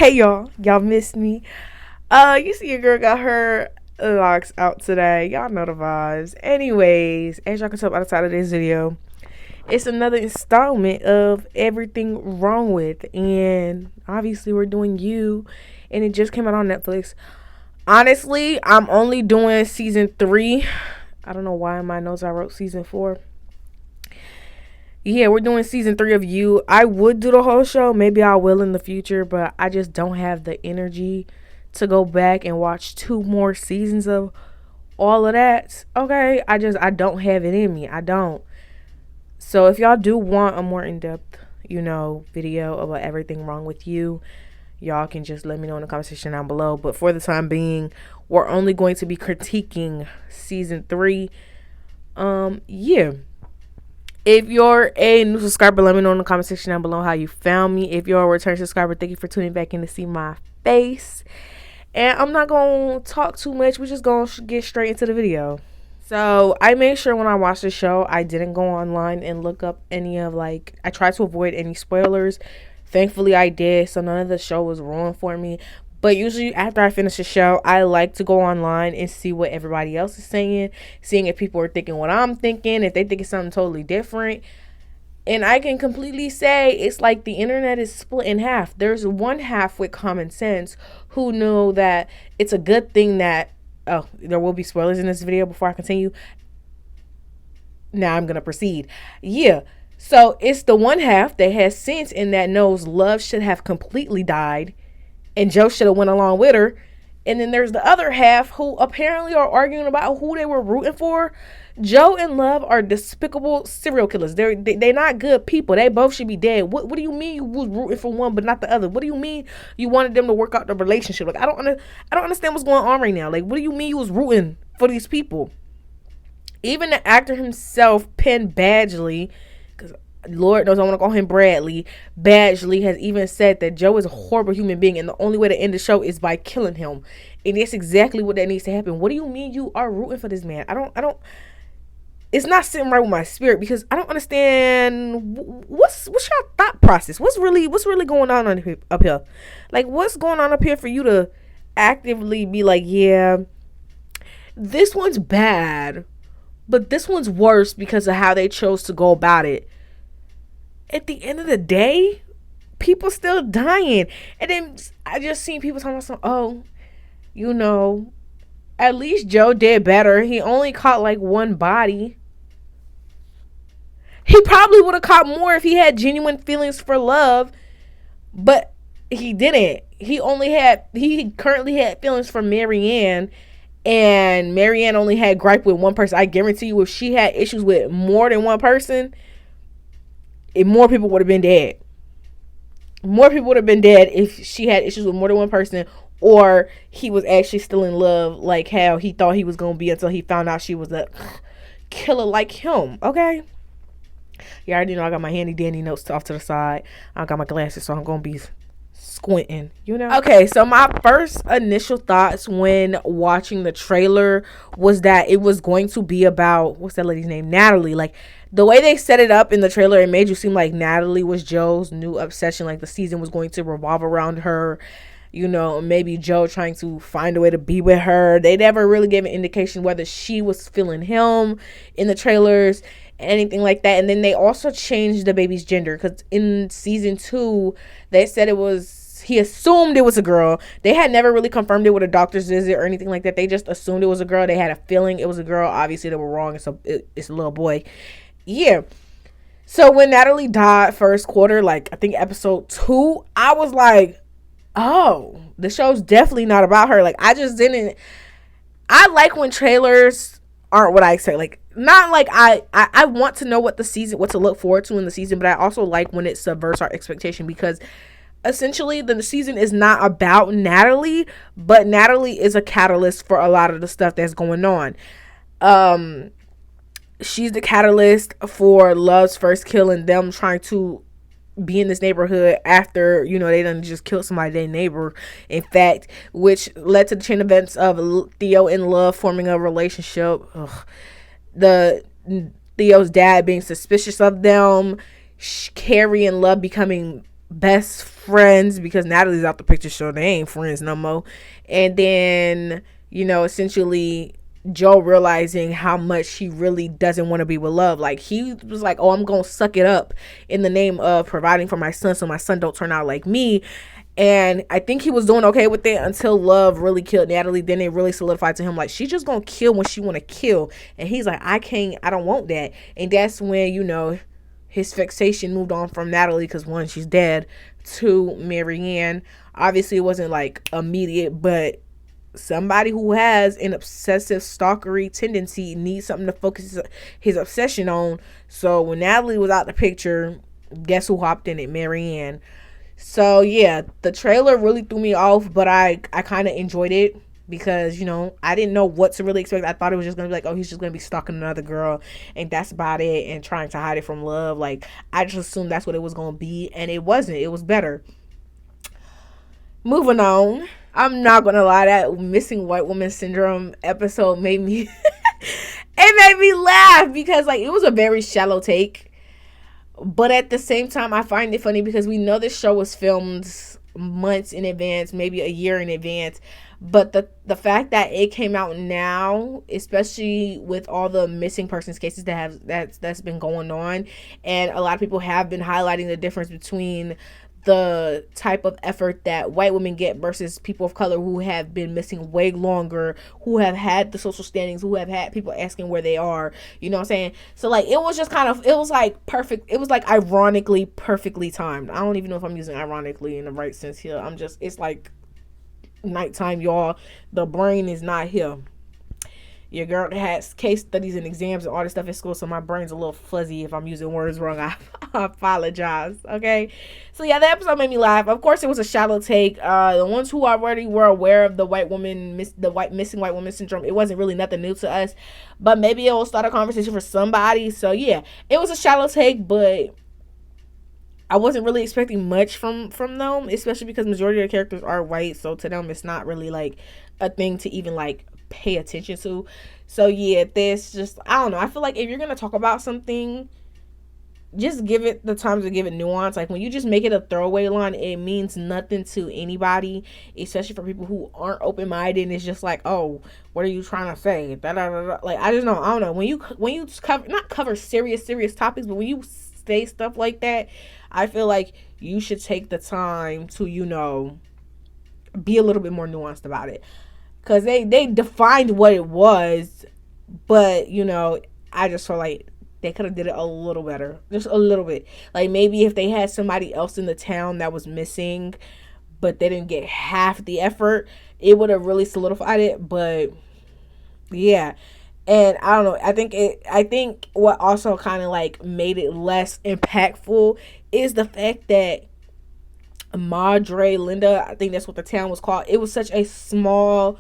Hey y'all missed me. You see your girl got her locks out today. Y'all know the vibes. Anyways, as y'all can tell by the title of this video, it's another installment of Everything Wrong With, and obviously we're doing You, and it just came out on Netflix. Honestly, I'm only doing season 3. I don't know why in my notes I wrote season 4. Yeah, we're doing season 3 of You. I would do the whole show. Maybe I will in the future, but I just don't have the energy to go back and watch 2 more seasons of all of that. Okay, I don't have it in me. I don't. So if y'all do want a more in-depth, video about everything wrong with You, y'all can just let me know in the comment section down below. But for the time being, we're only going to be critiquing season 3. Yeah. If you're a new subscriber, let me know in the comment section down below how you found me. If you're a return subscriber, thank you for tuning back in to see my face. And I'm not going to talk too much. We're just going to get straight into the video. So I made sure when I watched the show, I didn't go online and look up any of I tried to avoid any spoilers. Thankfully, I did. So none of the show was ruined for me. But usually after I finish the show, I like to go online and see what everybody else is saying, seeing if people are thinking what I'm thinking, if they think it's something totally different. And I can completely say it's like the internet is split in half. There's one half with common sense who know that it's a good thing that, oh, there will be spoilers in this video before I continue. Now I'm going to proceed. Yeah. So it's the one half that has sense and that knows love should have completely died. And Joe should have went along with her. And then there's the other half who apparently are arguing about who they were rooting for. Joe and Love are despicable serial killers. They're not good people. They both should be dead. What do you mean you was rooting for one but not the other? What do you mean you wanted them to work out the relationship? I don't understand what's going on right now. What do you mean you was rooting for these people? Even the actor himself, Penn Badgley, because Lord knows I want to call him Bradley. Badgley has even said that Joe is a horrible human being and the only way to end the show is by killing him. And that's exactly what that needs to happen. What do you mean you are rooting for this man? I don't it's not sitting right with my spirit because I don't understand what's your thought process. What's really going on up here? What's going on up here for you to actively be like, yeah, this one's bad, but this one's worse because of how they chose to go about it. At the end of the day, people still dying. And then I just seen people talking about at least Joe did better. He only caught one body. He probably would have caught more if he had genuine feelings for Love, but he didn't. He currently had feelings for Marianne, and Marianne only had gripe with one person. I guarantee you if she had issues with more than one person, more people would have been dead. More people would have been dead if she had issues with more than one person, or he was actually still in love like how he thought he was going to be until he found out she was a killer like him. Okay? Yeah, I already know I got my handy dandy notes off to the side. I got my glasses, so I'm going to be squinting, Okay, so my first initial thoughts when watching the trailer was that it was going to be about, what's that lady's name? Natalie. The way they set it up in the trailer, it made you seem like Natalie was Joe's new obsession. The season was going to revolve around her. Maybe Joe trying to find a way to be with her. They never really gave an indication whether she was feeling him in the trailers, anything like that. And then they also changed the baby's gender because in season 2, they said he assumed it was a girl. They had never really confirmed it with a doctor's visit or anything like that. They just assumed it was a girl. They had a feeling it was a girl. Obviously, they were wrong. It's a little boy. Yeah. So when Natalie died first quarter, I think episode 2, I was like, oh, the show's definitely not about her. I like when trailers aren't what I expect. I want to know what to look forward to in the season, but I also like when it subverts our expectation because essentially the season is not about Natalie, but Natalie is a catalyst for a lot of the stuff that's going on. She's the catalyst for Love's first kill and them trying to be in this neighborhood after, they done just killed somebody, their neighbor, in fact, which led to the chain events of Theo and Love forming a relationship. Theo's dad being suspicious of them, Carrie and Love becoming best friends because Natalie's out the picture, so they ain't friends no more. And then, essentially Joe realizing how much he really doesn't want to be with Love. Like, he was like, oh, I'm gonna suck it up in the name of providing for my son so my son don't turn out like me. And I think he was doing okay with it until Love really killed Natalie. Then it really solidified to him, like, she's just gonna kill when she wanna kill. And he's like, I don't want that. And that's when, his fixation moved on from Natalie, because one, she's dead, to Marianne. Obviously it wasn't like immediate, but somebody who has an obsessive stalkery tendency needs something to focus his obsession on. So when Natalie was out the picture, guess who hopped in it? Marianne. So yeah, the trailer really threw me off, but I kind of enjoyed it because, I didn't know what to really expect. I thought it was just gonna be like, oh, he's just gonna be stalking another girl and that's about it, and trying to hide it from Love. Like, I just assumed that's what it was gonna be, and it wasn't. It was better. Moving on. I'm not gonna lie, that missing white woman syndrome episode made me it made me laugh because, like, it was a very shallow take. But at the same time, I find it funny because we know this show was filmed months in advance, maybe a year in advance. But the fact that it came out now, especially with all the missing persons cases that's been going on, and a lot of people have been highlighting the difference between the type of effort that white women get versus people of color who have been missing way longer, who have had the social standings, who have had people asking where they are, you know what I'm saying? So, like, it was just it was like perfect. It was like ironically perfectly timed. I don't even know if I'm using ironically in the right sense here. It's like nighttime, y'all. The brain is not here. Your girl has case studies and exams and all this stuff at school, so my brain's a little fuzzy if I'm using words wrong. I apologize, okay? So, yeah, that episode made me laugh. Of course, it was a shallow take. The ones who already were aware of the missing white woman syndrome, it wasn't really nothing new to us, but maybe it will start a conversation for somebody. So, yeah, it was a shallow take, but I wasn't really expecting much from them, especially because majority of the characters are white, so to them it's not really like a thing to even like pay attention to. So yeah, this just, I don't know, I feel like if you're gonna talk about something, just give it the time to give it nuance. Like, when you just make it a throwaway line, it means nothing to anybody, especially for people who aren't open-minded, and it's just like, oh, what are you trying to say? Da, da, da, da. Like, I don't know, when you cover, not cover serious topics, but when you say stuff like that, I feel like you should take the time to, be a little bit more nuanced about it. Because they defined what it was, but, I just feel like they could have did it a little better. Just a little bit. Like, maybe if they had somebody else in the town that was missing, but they didn't get half the effort, it would have really solidified it. But, yeah. And I don't know, I think what also kind of like made it less impactful is the fact that Madre Linda, I think that's what the town was called, it was such a small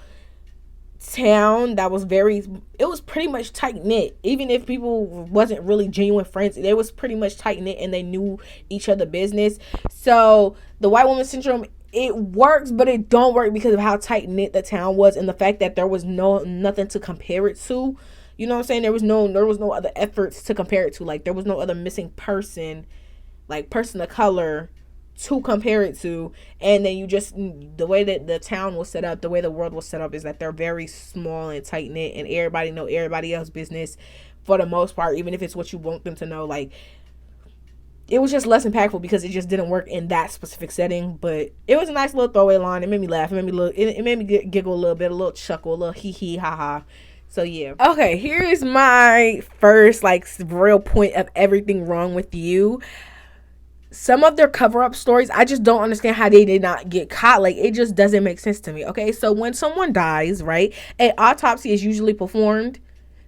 town that was it was pretty much tight knit. Even if people wasn't really genuine friends, they was pretty much tight knit and they knew each other business. So the white woman syndrome, it works, but it don't work because of how tight knit the town was, and the fact that there was nothing to compare it to. You know what I'm saying? There was no other efforts to compare it to. Like, there was no other missing person, like person of color, to compare it to. And then the way that the town was set up, the way the world was set up, is that they're very small and tight knit, and everybody know everybody else's business for the most part, even if it's what you want them to know. Like, it was just less impactful because it just didn't work in that specific setting. But it was a nice little throwaway line. It made me laugh. It made me giggle a little bit, a little chuckle, a little hee hee ha ha. So yeah. Okay, here is my first like real point of everything wrong with you. Some of their cover-up stories, I just don't understand how they did not get caught. Like, it just doesn't make sense to me. Okay, so when someone dies, right, an autopsy is usually performed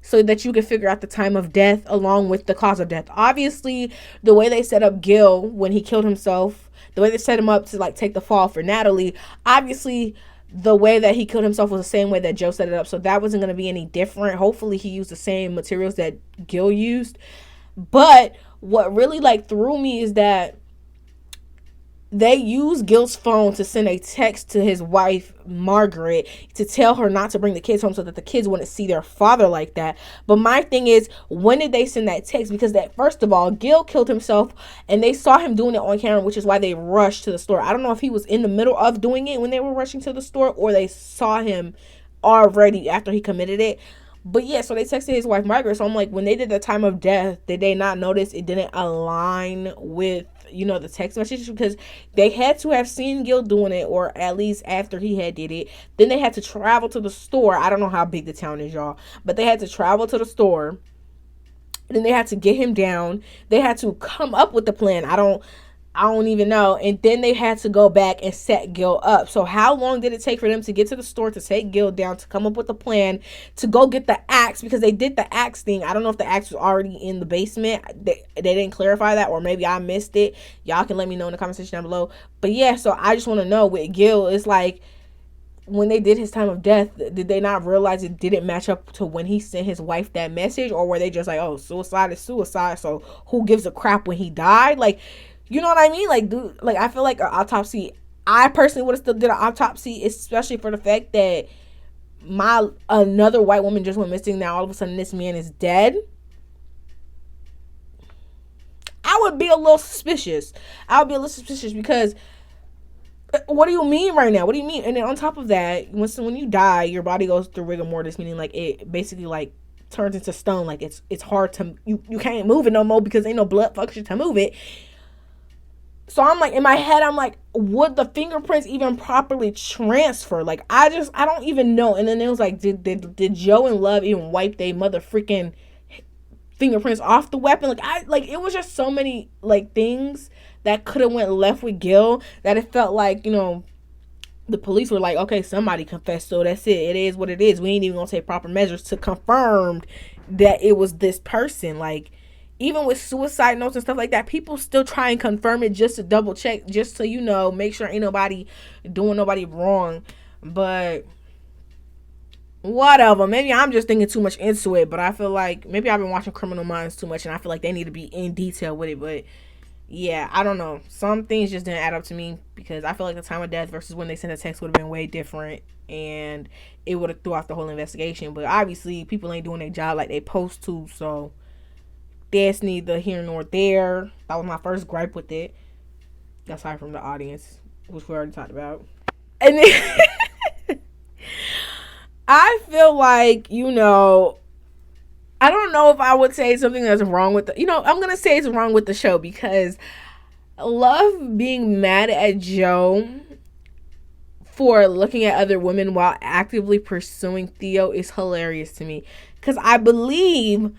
so that you can figure out the time of death along with the cause of death. Obviously, the way they set up Gil when he killed himself, the way they set him up to like take the fall for Natalie, obviously the way that he killed himself was the same way that Joe set it up, so that wasn't going to be any different. Hopefully he used the same materials that Gil used. But what really like threw me is that they used Gil's phone to send a text to his wife, Margaret, to tell her not to bring the kids home so that the kids wouldn't see their father like that. But my thing is, when did they send that text? Because that, first of all, Gil killed himself and they saw him doing it on camera, which is why they rushed to the store. I don't know if he was in the middle of doing it when they were rushing to the store, or they saw him already after he committed it. But yeah, so they texted his wife Margaret. So I'm like, when they did the time of death, did they not notice it didn't align with, the text message? Because they had to have seen Gil doing it, or at least after he had did it. Then they had to travel to the store. I don't know how big the town is, y'all, but they had to travel to the store. Then they had to get him down. They had to come up with the plan. I don't even know. And then they had to go back and set Gil up. So how long did it take for them to get to the store, to take Gil down, to come up with a plan, to go get the axe? Because they did the axe thing. I don't know if the axe was already in the basement. They didn't clarify that, or maybe I missed it. Y'all can let me know in the comment section down below. But yeah, so I just want to know with Gil, it's like, when they did his time of death, did they not realize it didn't match up to when he sent his wife that message? Or were they just like, oh, suicide is suicide, so who gives a crap when he died? Like, you know what I mean? Like, dude, like, I feel like an autopsy, I personally would have still did an autopsy, especially for the fact that another white woman just went missing. Now all of a sudden this man is dead. I would be a little suspicious. Because what do you mean right now? What do you mean? And then on top of that, when you die, your body goes through rigor mortis, meaning like it basically like turns into stone. Like it's hard to, you can't move it no more because ain't no blood function to move it. So I'm like, in my head, I'm like, would the fingerprints even properly transfer? Like, I don't even know. And then it was like, did Joe and Love even wipe their mother freaking fingerprints off the weapon? Like, it was just so many like things that could have went left with Gil, that it felt like, the police were like, okay, somebody confessed, so that's it. It is what it is. We ain't even gonna take proper measures to confirm that it was this person. Like, even with suicide notes and stuff like that, people still try and confirm it just to double check, just to, make sure ain't nobody doing nobody wrong. But whatever. Maybe I'm just thinking too much into it, but I feel like maybe I've been watching Criminal Minds too much, and I feel like they need to be in detail with it. But yeah, I don't know. Some things just didn't add up to me, because I feel like the time of death versus when they sent a text would have been way different, and it would have threw off the whole investigation. But obviously, people ain't doing their job like they supposed to, so that's neither here nor there. That was my first gripe with it. Aside from the audience, which we already talked about. And then I feel like, I don't know if I would say something that's wrong with I'm going to say it's wrong with the show, because Love being mad at Joe for looking at other women while actively pursuing Theo is hilarious to me. Because I believe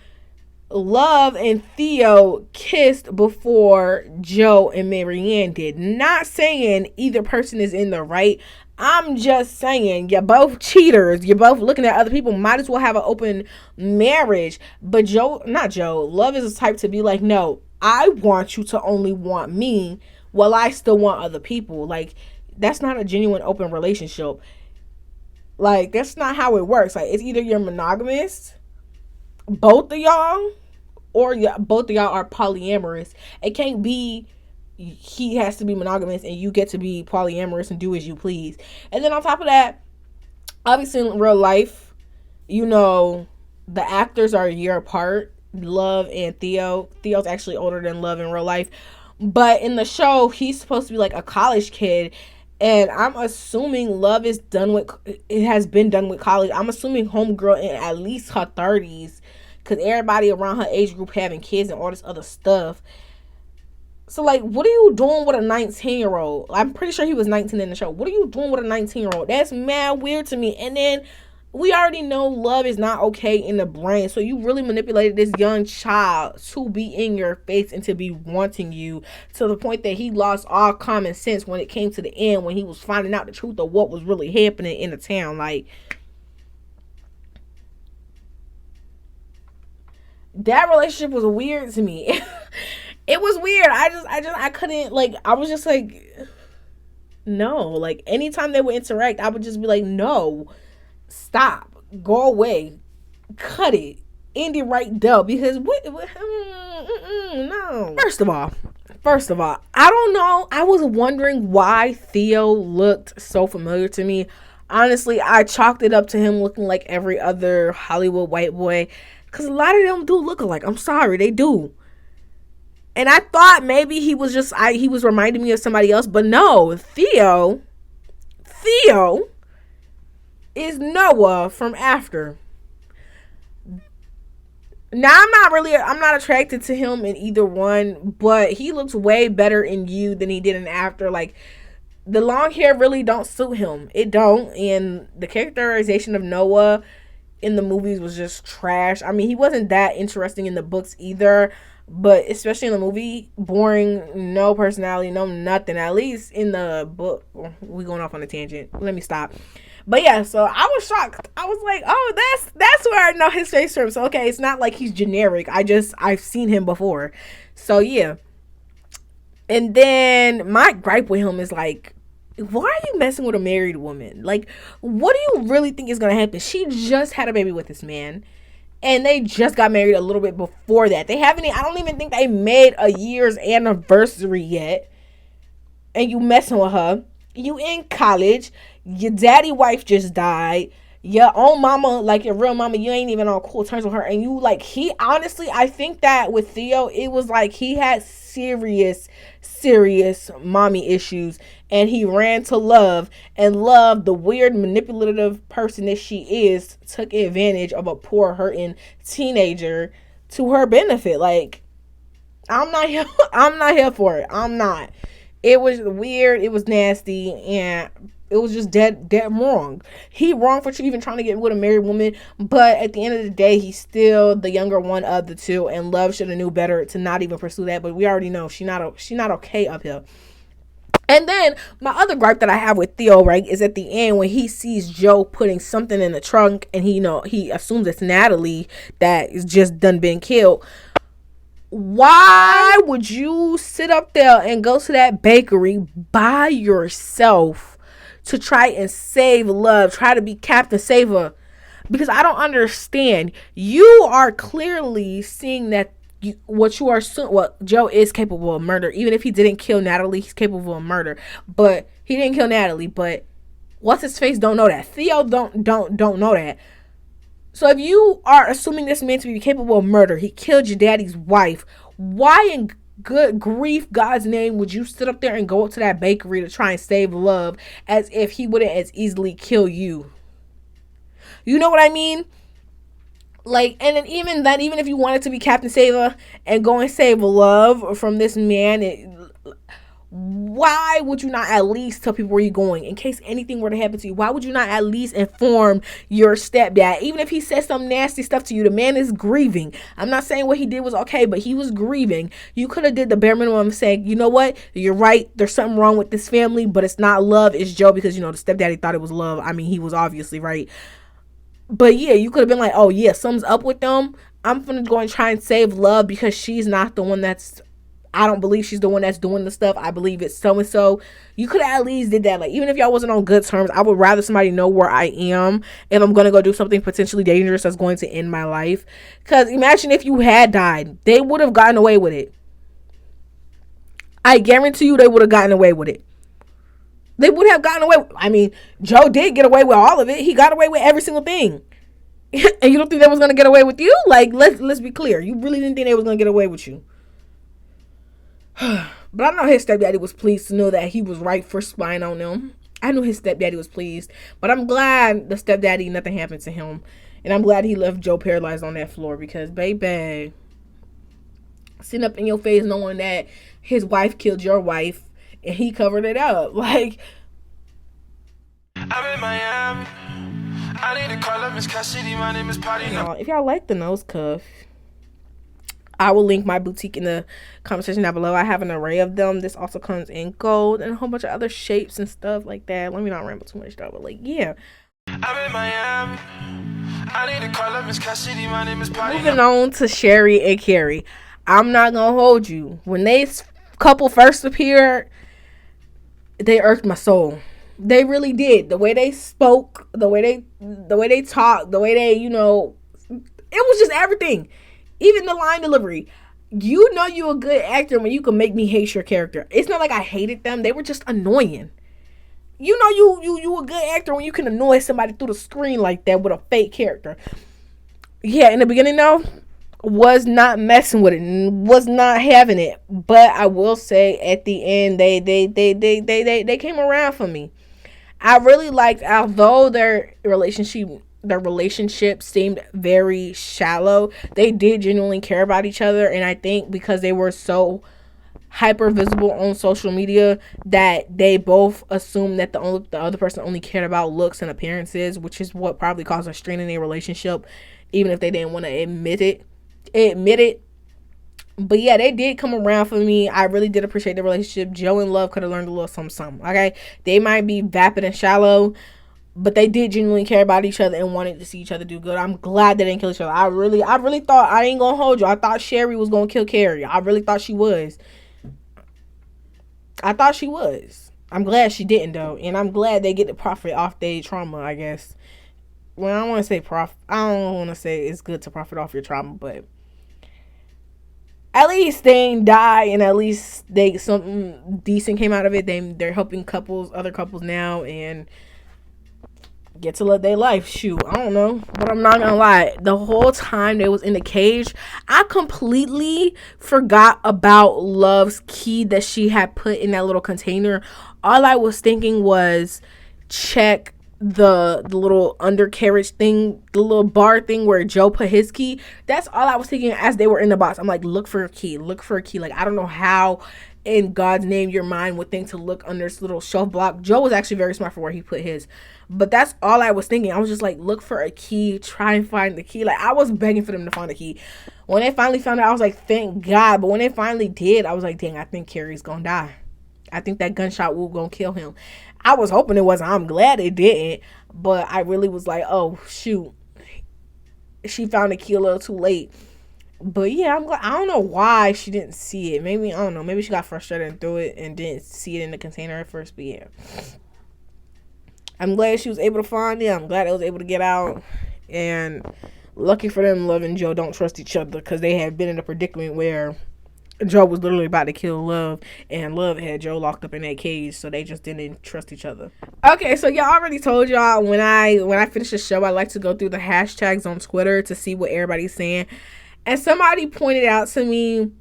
Love and Theo kissed before Joe and Marianne did. Not saying either person is in the right. I'm just saying, you're both cheaters. You're both looking at other people. Might as well have an open marriage. But Love is the type to be like, no, I want you to only want me while I still want other people. Like, that's not a genuine open relationship. Like, that's not how it works. Like, it's either you're monogamous, both of y'all, or both of y'all are polyamorous. It can't be he has to be monogamous and you get to be polyamorous and do as you please. And then on top of that, obviously in real life, the actors are a year apart, Love and Theo. Theo's actually older than Love in real life, but in the show he's supposed to be like a college kid, and I'm assuming Love has been done with college. I'm assuming homegirl in at least her 30s, because everybody around her age group having kids and all this other stuff. So, like, what are you doing with a 19-year-old? I'm pretty sure he was 19 in the show. What are you doing with a 19-year-old? That's mad weird to me. And then we already know Love is not okay in the brain. So you really manipulated this young child to be in your face and to be wanting you, to the point that he lost all common sense when it came to the end, when he was finding out the truth of what was really happening in the town. Like, that relationship was weird to me. It was weird. I couldn't, like, I was just like, no. Like, anytime they would interact, I would just be like, no, stop, go away, cut it, end it right there, because no. First of all, First of all, I don't know. I was wondering why Theo looked so familiar to me. Honestly, I chalked it up to him looking like every other Hollywood white boy. Because a lot of them do look alike. I'm sorry, they do. And I thought maybe he was just, he was reminding me of somebody else. But no, Theo is Noah from After. Now I'm not attracted to him in either one, but he looks way better in You than he did in After. Like, the long hair really don't suit him. It don't. And the characterization of Noah in the movies was just trash. I mean, he wasn't that interesting in the books either, but especially in the movie, boring, no personality, no nothing. At least in the book, we going off on a tangent. Let me stop. But yeah, so I was shocked. I was like, oh, that's where I know his face from. So okay, it's not like he's generic. I've seen him before. So yeah. And then my gripe with him is like, why are you messing with a married woman? Like, what do you really think is gonna happen? She just had a baby with this man. And they just got married a little bit before that. I don't even think they made a year's anniversary yet. And you messing with her. You in college. Your daddy wife just died. Your own mama, like your real mama, you ain't even on cool terms with her. And you like, honestly, I think that with Theo, it was like he had serious mommy issues. And he ran to Love. And Love, the weird manipulative person that she is, took advantage of a poor hurting teenager to her benefit. Like, I'm not here for it. I'm not. It was weird. It was nasty. And it was just dead wrong. He wrong for even trying to get with a married woman. But at the end of the day, he's still the younger one of the two. And Love should have knew better to not even pursue that. But we already know she not okay up here. And then my other gripe that I have with Theo, right, is at the end when he sees Joe putting something in the trunk and he assumes it's Natalie that is just done been killed. Why would you sit up there and go to that bakery by yourself to try and save Love, try to be Captain Saver? Because I don't understand. You are clearly seeing that Joe is capable of murder. Even if he didn't kill Natalie, he's capable of murder. But he didn't kill Natalie. But what's his face don't know that. Theo don't know that. So if you are assuming this man to be capable of murder, he killed your daddy's wife. Why in good grief, God's name, would you sit up there and go up to that bakery to try and save Love as if he wouldn't as easily kill you? You know what I mean? Like, and then even if you wanted to be Captain Saver and go and save Love from this man, why would you not at least tell people where you're going in case anything were to happen to you? Why would you not at least inform your stepdad? Even if he said some nasty stuff to you, the man is grieving. I'm not saying what he did was okay, but he was grieving. You could have did the bare minimum of saying, you know what? You're right. There's something wrong with this family, but it's not Love. It's Joe because, the stepdaddy thought it was Love. I mean, he was obviously right. But yeah, you could have been like, oh yeah, something's up with them. I'm gonna go and try and save Love because she's not the one I don't believe she's the one that's doing the stuff. I believe it's so-and-so. You could have at least did that. Like, even if y'all wasn't on good terms, I would rather somebody know where I am if I'm going to go do something potentially dangerous that's going to end my life. Because imagine if you had died. They would have gotten away with it. I guarantee you they would have gotten away with it. They would have gotten away. I mean, Joe did get away with all of it. He got away with every single thing. And you don't think they was going to get away with you? Like, let's be clear. You really didn't think they was going to get away with you. But I know his stepdaddy was pleased to know that he was right for spying on them. I knew his stepdaddy was pleased. But I'm glad the stepdaddy, nothing happened to him. And I'm glad he left Joe paralyzed on that floor. Because, baby, sitting up in your face knowing that his wife killed your wife and he covered it up. Like, I'm in Miami. I need to call up Miss Cassidy. My name is Patty. If y'all like the nose cuff, I will link my boutique in the comment section down below. I have an array of them. This also comes in gold and a whole bunch of other shapes and stuff like that. Let me not ramble too much though, but like, yeah. I'm in Miami. I need to call up Miss Cassidy. My name is Patty. Moving on to Sherry and Carrie. I'm not gonna hold you. When they couple first appeared, they irked my soul. They really did. The way they spoke, the way they talked, the way they, it was just everything. Even the line delivery. You know you a good actor when you can make me hate your character. It's not like I hated them. They were just annoying. You know you a good actor when you can annoy somebody through the screen like that with a fake character. Yeah, in the beginning though, was not messing with it, was not having it. But I will say at the end they came around for me. I really liked, although their relationship seemed very shallow, they did genuinely care about each other. And I think because they were so hyper visible on social media that they both assumed that the other person only cared about looks and appearances, which is what probably caused a strain in their relationship, even if they didn't want to admit it. But yeah, they did come around for me. I really did appreciate the relationship. Joe and Love could have learned a little something. Okay, they might be vapid and shallow, but they did genuinely care about each other and wanted to see each other do good. I'm glad they didn't kill each other. I really thought, I ain't gonna hold you, I thought Sherry was gonna kill Carrie. I really thought she was. I thought she was. I'm glad she didn't though, and I'm glad they get to profit off their trauma. I guess. Well, I don't want to say profit. I don't want to say it's good to profit off your trauma, but at least they ain't die, and at least they something decent came out of it. They're helping other couples now, and get to live their life. Shoot, I don't know, but I'm not gonna lie. The whole time they was in the cage, I completely forgot about Love's key that she had put in that little container. All I was thinking was check the little undercarriage thing, the little bar thing where Joe put his key. That's all I was thinking as they were in the box. I'm like, look for a key, look for a key. Like, I don't know how in God's name your mind would think to look under this little shelf block. Joe was actually very smart for where he put his. But that's all I was thinking. I was just like, look for a key, try and find the key. Like, I was begging for them to find a key. When they finally found it, I was like, thank God. But when they finally did, I was like, dang, I think Carrie's gonna die. I think that gunshot wound gonna kill him. I was hoping it wasn't. I'm glad it didn't. But I really was like, oh, shoot. She found the key a little too late. But yeah, I'm glad. I don't know why she didn't see it. Maybe, I don't know. Maybe she got frustrated and threw it and didn't see it in the container at first. But yeah. I'm glad she was able to find it. I'm glad it was able to get out. And lucky for them, Love and Joe don't trust each other, because they had been in a predicament where Joe was literally about to kill Love, and Love had Joe locked up in that cage, so they just didn't trust each other. Okay, so y'all already told y'all when I finish the show, I like to go through the hashtags on Twitter to see what everybody's saying. And somebody pointed out to me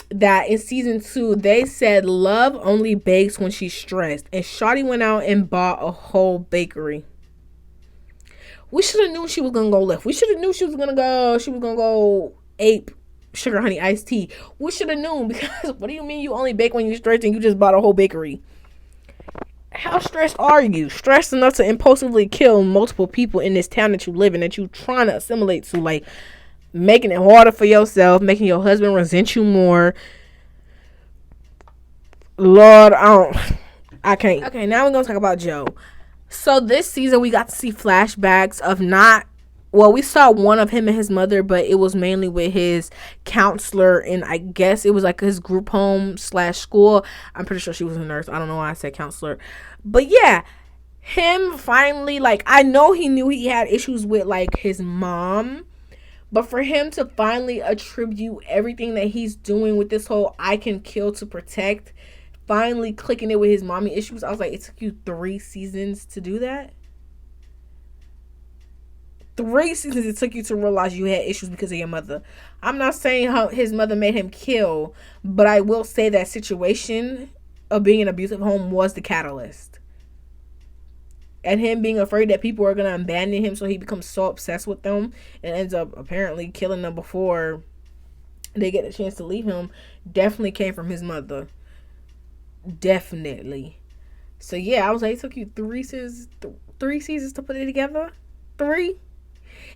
that in season 2, they said Love only bakes when she's stressed, and Shawty went out and bought a whole bakery. We should have knew she was gonna go left. We should have knew she was gonna go ape sugar honey iced tea. We should have known, because what do you mean you only bake when you're stressed and you just bought a whole bakery? How stressed are you? Stressed enough to impulsively kill multiple people in this town that you live in, that you trying to assimilate to, like making it harder for yourself, making your husband resent you more. Lord, I can't. Okay, now we're gonna talk about Joe. So this season we got to see flashbacks of we saw one of him and his mother, but it was mainly with his counselor, and I guess it was like his group home / school. I'm pretty sure she was a nurse. I don't know why I said counselor. But yeah, him finally, like, I know he knew he had issues with, like, his mom, but for him to finally attribute everything that he's doing with this whole I can kill to protect, finally clicking it with his mommy issues, I was like, it took you 3 seasons to do that? 3 seasons it took you to realize you had issues because of your mother. I'm not saying how his mother made him kill, but I will say that situation of being in an abusive home was the catalyst. And him being afraid that people are going to abandon him, so he becomes so obsessed with them and ends up apparently killing them before they get a chance to leave him, definitely came from his mother. Definitely. So yeah, I was like, it took you 3 seasons to put it together? 3?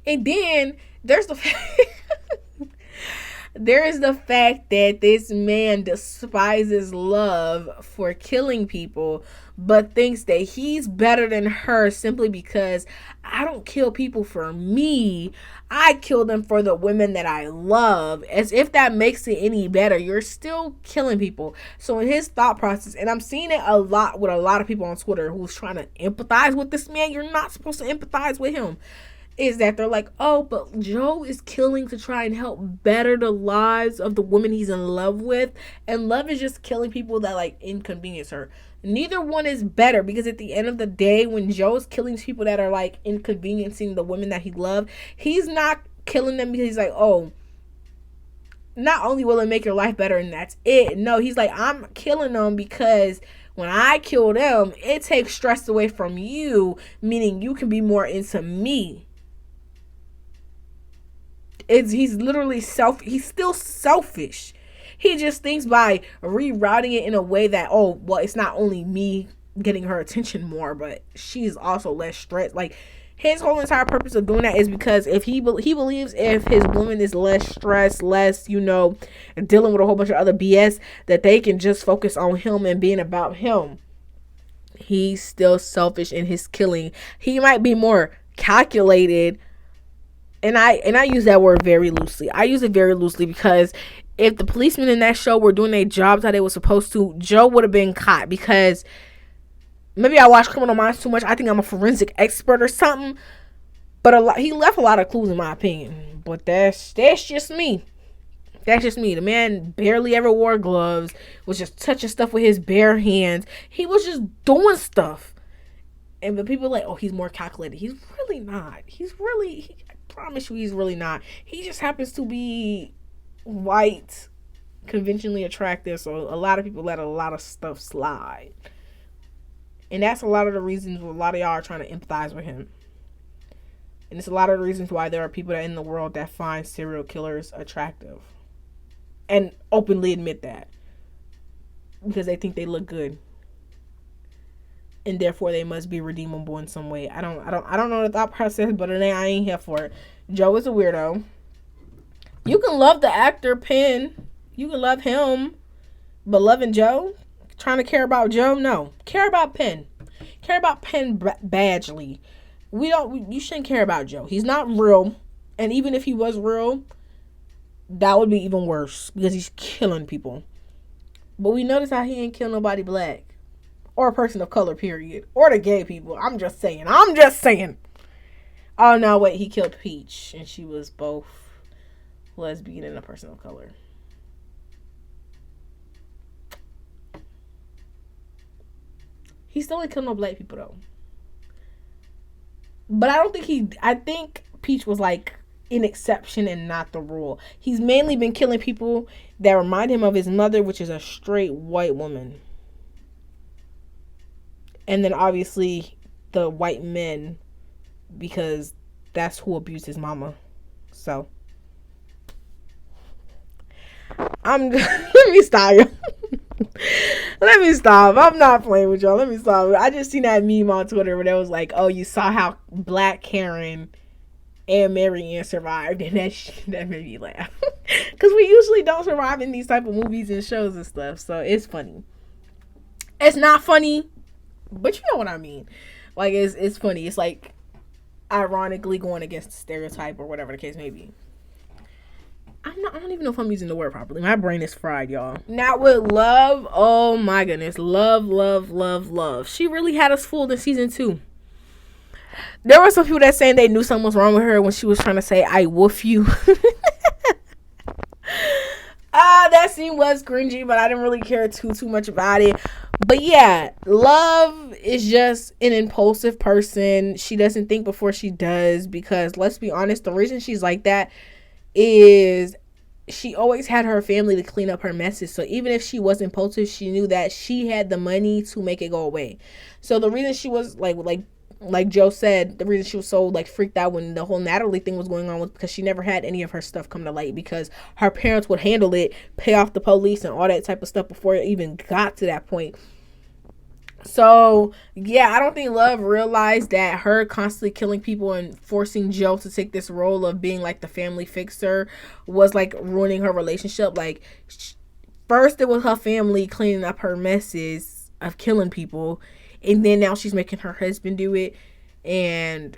And then there's the there is the fact that this man despises Love for killing people, but thinks that he's better than her simply because I don't kill people for me. I kill them for the women that I love. As if that makes it any better. You're still killing people. So in his thought process, and I'm seeing it a lot with a lot of people on Twitter who's trying to empathize with this man. You're not supposed to empathize with him. is that they're like, oh, but Joe is killing to try and help better the lives of the women he's in love with. And Love is just killing people that like inconvenience her. Neither one is better, because at the end of the day, when Joe's killing people that are like inconveniencing the women that he loves, he's not killing them because he's like, oh, not only will it make your life better and that's it. No, he's like, I'm killing them because when I kill them, it takes stress away from you, meaning you can be more into me. He's literally he's still selfish. He just thinks by rerouting it in a way that, oh, well, it's not only me getting her attention more, but she's also less stressed. Like, his whole entire purpose of doing that is because if he believes if his woman is less stressed, less, dealing with a whole bunch of other BS, that they can just focus on him and being about him. He's still selfish in his killing. He might be more calculated, and I use that word very loosely. I use it very loosely because if the policemen in that show were doing their jobs how they were supposed to, Joe would have been caught. Because maybe I watch Criminal Minds too much. I think I'm a forensic expert or something. But he left a lot of clues in my opinion. But that's just me. That's just me. The man barely ever wore gloves. Was just touching stuff with his bare hands. He was just doing stuff. And the people are like, oh, he's more calculated. He's really not. I promise you, he's really not. He just happens to be white, conventionally attractive. So a lot of people let a lot of stuff slide. And that's a lot of the reasons a lot of y'all are trying to empathize with him. And it's a lot of the reasons why there are people that in the world that find serial killers attractive. And openly admit that. Because they think they look good. And therefore they must be redeemable in some way. I don't know the thought process, but I ain't here for it. Joe is a weirdo. You can love the actor Penn. You can love him. But loving Joe? Trying to care about Joe? No. Care about Penn. Care about Penn Badgley. You shouldn't care about Joe. He's not real. And even if he was real, that would be even worse. Because he's killing people. But we notice how he ain't kill nobody black. Or a person of color, period. Or the gay people. I'm just saying. Oh, no, wait. He killed Peach. And she was both lesbian and a person of color. He still ain't killed no black people, though. But I think Peach was like an exception and not the rule. He's mainly been killing people that remind him of his mother, which is a straight white woman. And then obviously the white men, because that's who abused his mama. So let me stop. Let me stop. I'm not playing with y'all. Let me stop. I just seen that meme on Twitter where they was like, oh, you saw how Black Karen and Mary Ann survived, and that made me laugh. Because we usually don't survive in these type of movies and shows and stuff. So it's funny. It's not funny, but you know what I mean. Like, it's funny. It's like ironically going against the stereotype or whatever the case may be. I don't even know if I'm using the word properly. My brain is fried, y'all. Now with Love, oh my goodness. Love. She really had us fooled in season 2. There were some people that saying they knew something was wrong with her when she was trying to say, I woof you. That scene was cringy, but I didn't really care too much about it. But yeah, Love is just an impulsive person. She doesn't think before she does, because let's be honest, the reason she's like that is she always had her family to clean up her messes. So even if she was impulsive, she knew that she had the money to make it go away. So the reason she was like Joe said, the reason she was so like freaked out when the whole Natalie thing was going on was because she never had any of her stuff come to light, because her parents would handle it, pay off the police and all that type of stuff before it even got to that point. So yeah, I don't think Love realized that her constantly killing people and forcing Joe to take this role of being like the family fixer was like ruining her relationship. Like, first it was her family cleaning up her messes of killing people, and then now she's making her husband do it. And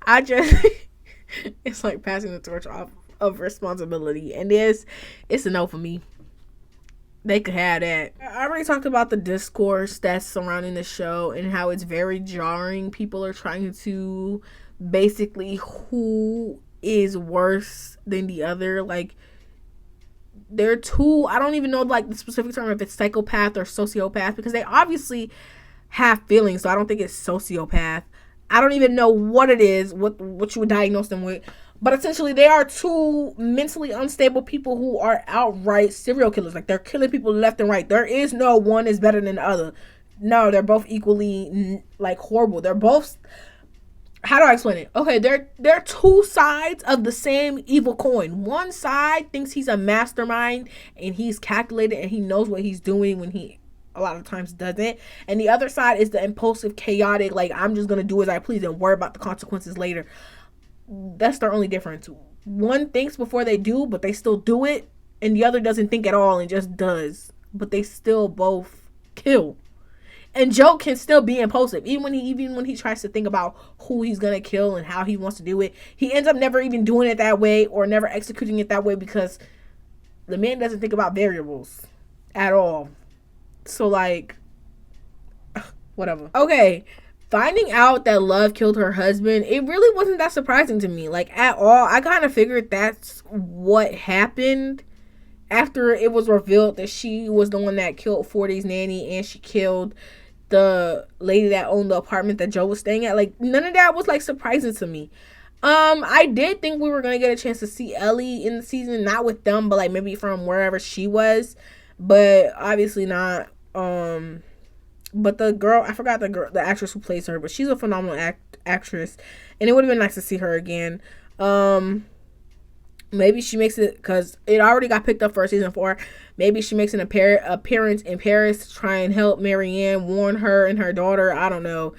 I just it's like passing the torch off of responsibility, and it's a no for me. They could have that. I already talked about the discourse that's surrounding the show and how it's very jarring. People are trying to basically who is worse than the other. Like, they're two, I don't even know like the specific term if it's psychopath or sociopath, because they obviously have feelings, so I don't think it's sociopath. I don't even know what it is, what you would diagnose them with. But essentially, they are two mentally unstable people who are outright serial killers. Like, they're killing people left and right. There is no one is better than the other. No, they're both equally, like, horrible. They're both... How do I explain it? Okay, they're two sides of the same evil coin. One side thinks he's a mastermind and he's calculated and he knows what he's doing when he a lot of times doesn't. And the other side is the impulsive, chaotic, like, I'm just going to do as I please and worry about the consequences later. That's their only difference. One thinks before they do, but they still do it. And the other doesn't think at all and just does. But they still both kill. And Joe can still be impulsive. Even when he tries to think about who he's going to kill and how he wants to do it, he ends up never even doing it that way or never executing it that way because the man doesn't think about variables at all. So, like, whatever. Okay, finding out that Love killed her husband, it really wasn't that surprising to me, like, at all. I kind of figured that's what happened after it was revealed that she was the one that killed 40's nanny and she killed the lady that owned the apartment that Joe was staying at. Like, none of that was, like, surprising to me. I did think we were going to get a chance to see Ellie in the season, not with them, but, like, maybe from wherever she was, but obviously not. But the girl, I forgot the actress who plays her, but she's a phenomenal actress, and it would have been nice to see her again. Maybe she makes it, because it already got picked up for season 4. Maybe she makes an appearance in Paris to try and help Marianne, warn her and her daughter. I don't know.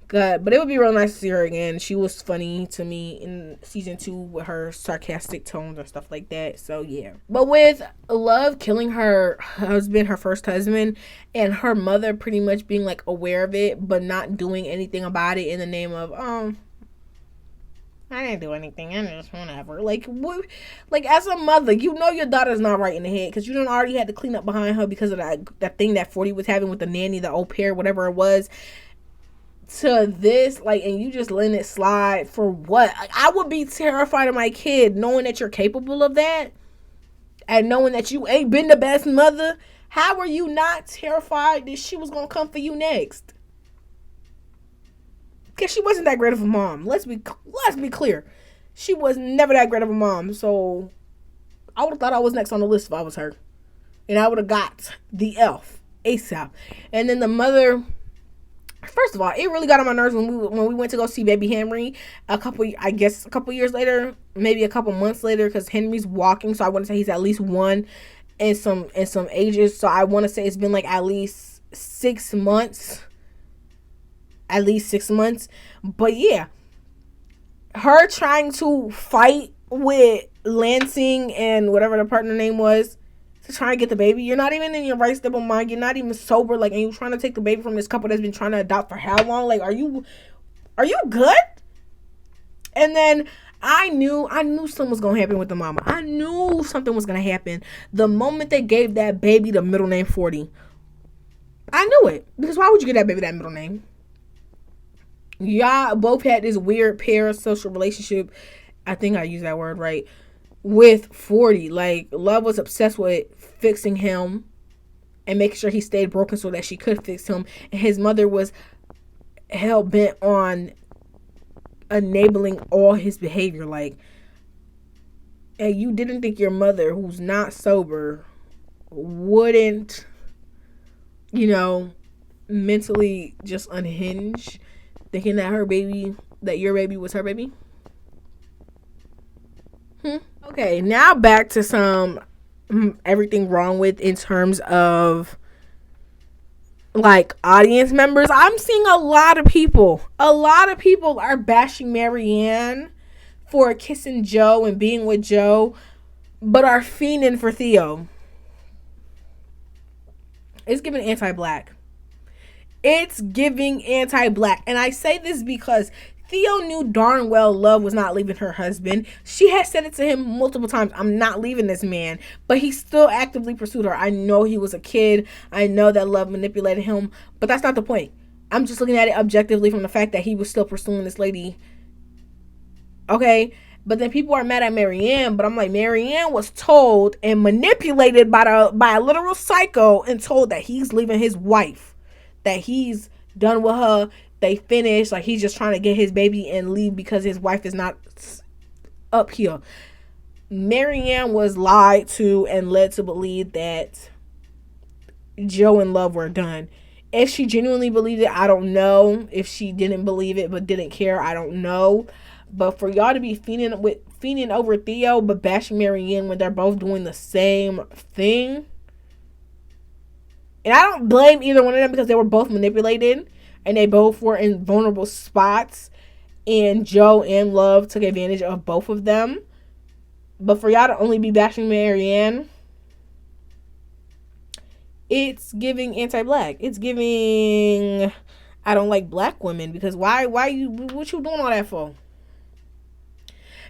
But it would be real nice to see her again. She was funny to me in season 2 with her sarcastic tones and stuff like that. So, yeah. But with Love killing her husband, her first husband, and her mother pretty much being, like, aware of it, but not doing anything about it in the name of, I didn't do anything. I just whatever. Like, what? Like, as a mother, you know your daughter's not right in the head because you done already had to clean up behind her because of that thing that 40 was having with the nanny, the au pair, whatever it was. To this, like, and you just letting it slide for what? Like, I would be terrified of my kid knowing that you're capable of that and knowing that you ain't been the best mother. How are you not terrified that she was gonna come for you next? Because she wasn't that great of a mom. Let's be clear. She was never that great of a mom. So I would have thought I was next on the list if I was her. And I would have got the elf ASAP. And then the mother, first of all, it really got on my nerves when we went to go see baby Henry a couple years later, maybe a couple months later, because Henry's walking, so I want to say he's at least 1 in some ages. So I want to say it's been like at least 6 months. But yeah, her trying to fight with Lansing and whatever the partner name was to try and get the baby. You're not even in your right stable mind. You're not even sober. Like, and you're trying to take the baby from this couple that's been trying to adopt for how long? Like, are you good? And then I knew something was going to happen with the mama. I knew something was going to happen the moment they gave that baby the middle name 40. I knew it. Because why would you give that baby that middle name? Y'all both had this weird parasocial relationship. I think I used that word right. With 40. Like, Love was obsessed with fixing him and making sure he stayed broken so that she could fix him. And his mother was hell-bent on enabling all his behavior. Like, and you didn't think your mother, who's not sober, wouldn't, mentally just unhinge, thinking that your baby was her baby? Okay, now back to some everything wrong with in terms of, like, audience members. I'm seeing a lot of people are bashing Marianne for kissing Joe and being with Joe, but are fiending for Theo. It's giving anti-black. And I say this because Theo knew darn well Love was not leaving her husband. She has said it to him multiple times. I'm not leaving this man. But he still actively pursued her. I know he was a kid. I know that Love manipulated him. But that's not the point. I'm just looking at it objectively from the fact that he was still pursuing this lady. Okay? But then people are mad at Marianne. But I'm like, Marianne was told and manipulated by a literal psycho and told that he's leaving his wife. That he's done with her. They finished. Like, he's just trying to get his baby and leave because his wife is not up here. Marianne was lied to and led to believe that Joe and Love were done. If she genuinely believed it, I don't know. If she didn't believe it but didn't care, I don't know. But for y'all to be fiending over Theo but bashing Marianne when they're both doing the same thing. And I don't blame either one of them because they were both manipulated. And they both were in vulnerable spots. And Joe and Love took advantage of both of them. But for y'all to only be bashing Marianne, it's giving anti-black. It's giving I don't like black women. Because what you doing all that for?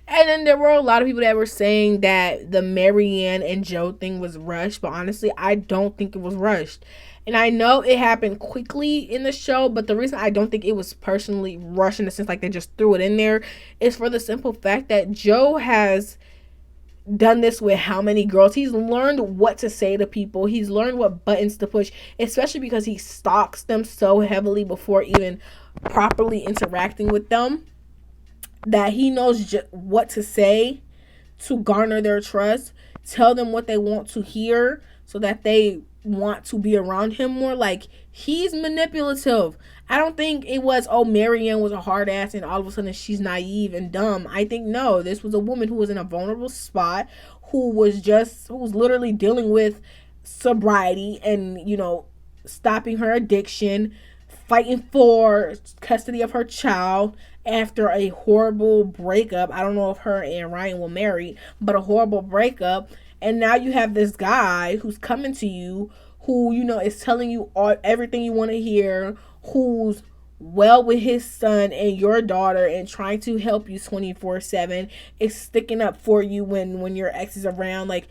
And then there were a lot of people that were saying that the Marianne and Joe thing was rushed. But honestly, I don't think it was rushed. And I know it happened quickly in the show, but the reason I don't think it was personally rushed in the sense like they just threw it in there is for the simple fact that Joe has done this with how many girls. He's learned what to say to people. He's learned what buttons to push, especially because he stalks them so heavily before even properly interacting with them that he knows what to say to garner their trust, tell them what they want to hear so that they want to be around him more. Like, he's manipulative. I don't think it was, oh, Marianne was a hard ass and all of a sudden she's naive and dumb. I think no, this was a woman who was in a vulnerable spot, who was literally dealing with sobriety and, you know, stopping her addiction, fighting for custody of her child after a horrible breakup. I don't know if her and Ryan were married, but a horrible breakup. And now you have this guy who's coming to you, who, you know, is telling you everything you want to hear, who's well with his son and your daughter and trying to help you 24/7, is sticking up for you when your ex is around. Like,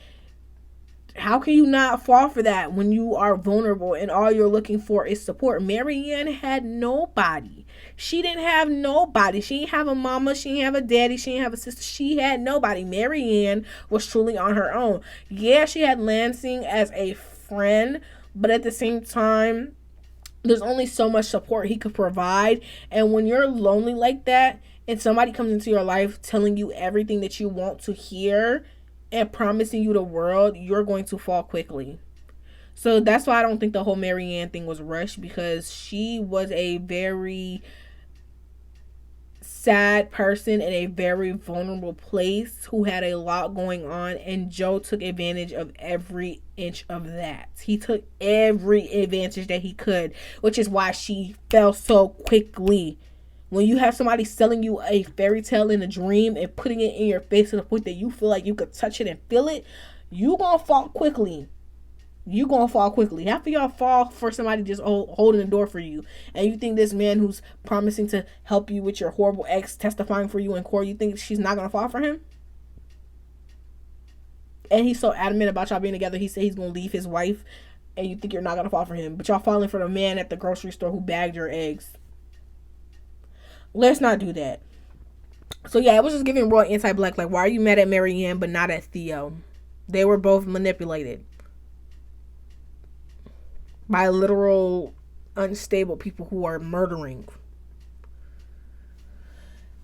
how can you not fall for that when you are vulnerable and all you're looking for is support? Marianne had nobody. She didn't have nobody. She didn't have a mama. She didn't have a daddy. She didn't have a sister. She had nobody. Marianne was truly on her own. Yeah, she had Lansing as a friend, but at the same time, there's only so much support he could provide. And when you're lonely like that and somebody comes into your life telling you everything that you want to hear and promising you the world, you're going to fall quickly. So that's why I don't think the whole Marianne thing was rushed, because she was a very sad person in a very vulnerable place who had a lot going on, and Joe took advantage of every inch of that. He took every advantage that he could, which is why she fell so quickly. When you have somebody selling you a fairy tale in a dream and putting it in your face to the point that you feel like you could touch it and feel it, you gonna fall quickly. You gonna fall quickly. Half of y'all fall for somebody just holding the door for you. And you think this man who's promising to help you with your horrible ex testifying for you in court, you think she's not gonna fall for him? And he's so adamant about y'all being together, he said he's gonna leave his wife, and you think you're not gonna fall for him. But y'all falling for the man at the grocery store who bagged your eggs. Let's not do that. So yeah, it was just giving real anti-black. Like, why are you mad at Marianne but not at Theo? They were both manipulated by literal unstable people who are murdering.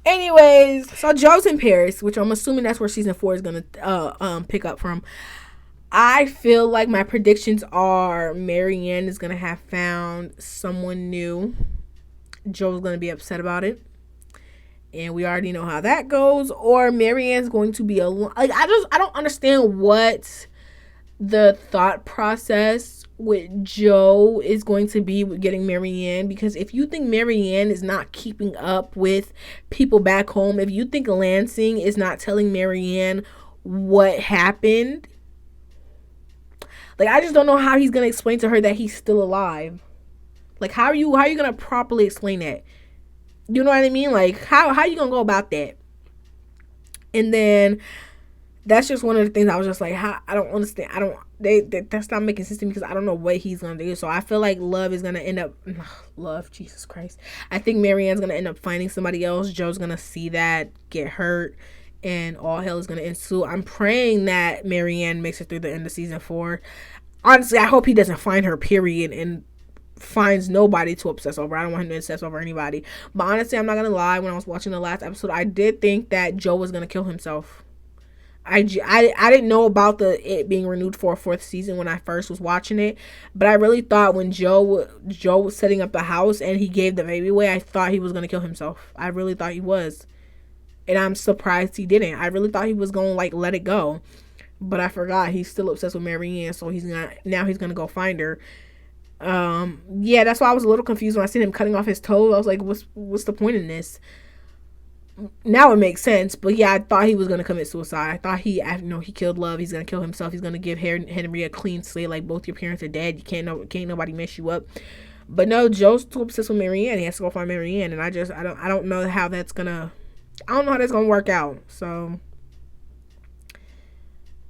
Anyways, so Joe's in Paris, which I'm assuming that's where season 4 is gonna pick up from. I feel like my predictions are Marianne is gonna have found someone new. Joe's gonna be upset about it, and we already know how that goes. Or Marianne's going to be alone. Like, I don't understand what the thought process with Joe is going to be with getting Marianne, because if you think Marianne is not keeping up with people back home, if you think Lansing is not telling Marianne what happened, like, I just don't know how he's gonna explain to her that he's still alive. Like, how are you gonna properly explain that? You know what I mean? Like, how you gonna go about that? And then that's just one of the things I was just like, how, I don't understand. I don't that's not making sense to me because I don't know what he's gonna do. So I feel like Love is gonna end up Love, Jesus Christ. I think Marianne's gonna end up finding somebody else. Joe's gonna see that, get hurt, and all hell is gonna ensue. I'm praying that Marianne makes it through the end of season 4. Honestly, I hope he doesn't find her, period, and finds nobody to obsess over. I don't want him to obsess over anybody. But honestly, I'm not gonna lie, when I was watching the last episode, I did think that Joe was gonna kill himself. I didn't know about it being renewed for a 4th season when I first was watching it, but I really thought when Joe was setting up the house and he gave the baby away, I thought he was gonna kill himself. I really thought he was, and I'm surprised he didn't. I really thought he was gonna like let it go, but I forgot he's still obsessed with Marianne, so he's gonna go find her. Yeah, that's why I was a little confused when I seen him cutting off his toe. I was like, what's the point in this? Now it makes sense, but yeah, I thought he was gonna commit suicide. I thought he killed Love. He's gonna kill himself. He's gonna give Henry a clean slate. Like, both your parents are dead. You can't nobody mess you up. But no, Joe's too obsessed with Marianne. He has to go find Marianne, and I don't know how that's gonna. I don't know how that's gonna work out. So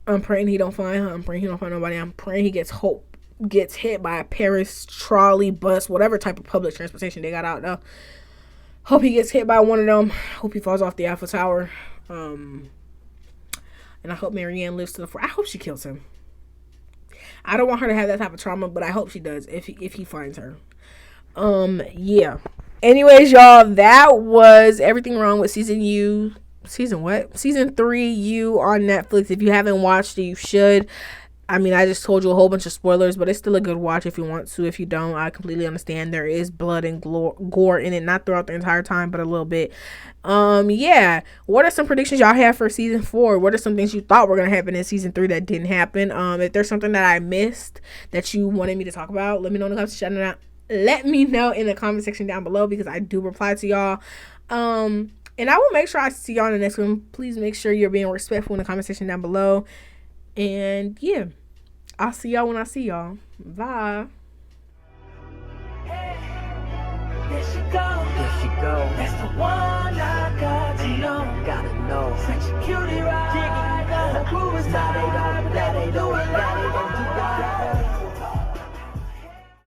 I'm praying he don't find her. I'm praying he don't find nobody. I'm praying he gets hit by a Paris trolley, bus, whatever type of public transportation they got out there. Hope he gets hit by one of them. Hope he falls off the Eiffel Tower. And I hope Marianne lives to the 4th. I hope she kills him. I don't want her to have that type of trauma, but I hope she does if he finds her. Yeah. Anyways, y'all, that was everything wrong with season 3 You on Netflix. If you haven't watched it, you should. I mean, I just told you a whole bunch of spoilers, but it's still a good watch if you want to. If you don't, I completely understand. There is blood and gore in it, not throughout the entire time, but a little bit. Yeah. What are some predictions y'all have for season 4? What are some things you thought were gonna happen in season 3 that didn't happen? If there's something that I missed that you wanted me to talk about, let me know in the comments section. Let me know in the comment section down below, because I do reply to y'all. And I will make sure I see y'all in the next one. Please make sure you're being respectful in the comment section down below. And yeah, I'll see y'all when I see y'all. Bye. Hey, there she go. That's the one I got to know. Gotta know. Such a cutie, right? Jiggy. Her crew is tight. Now they don't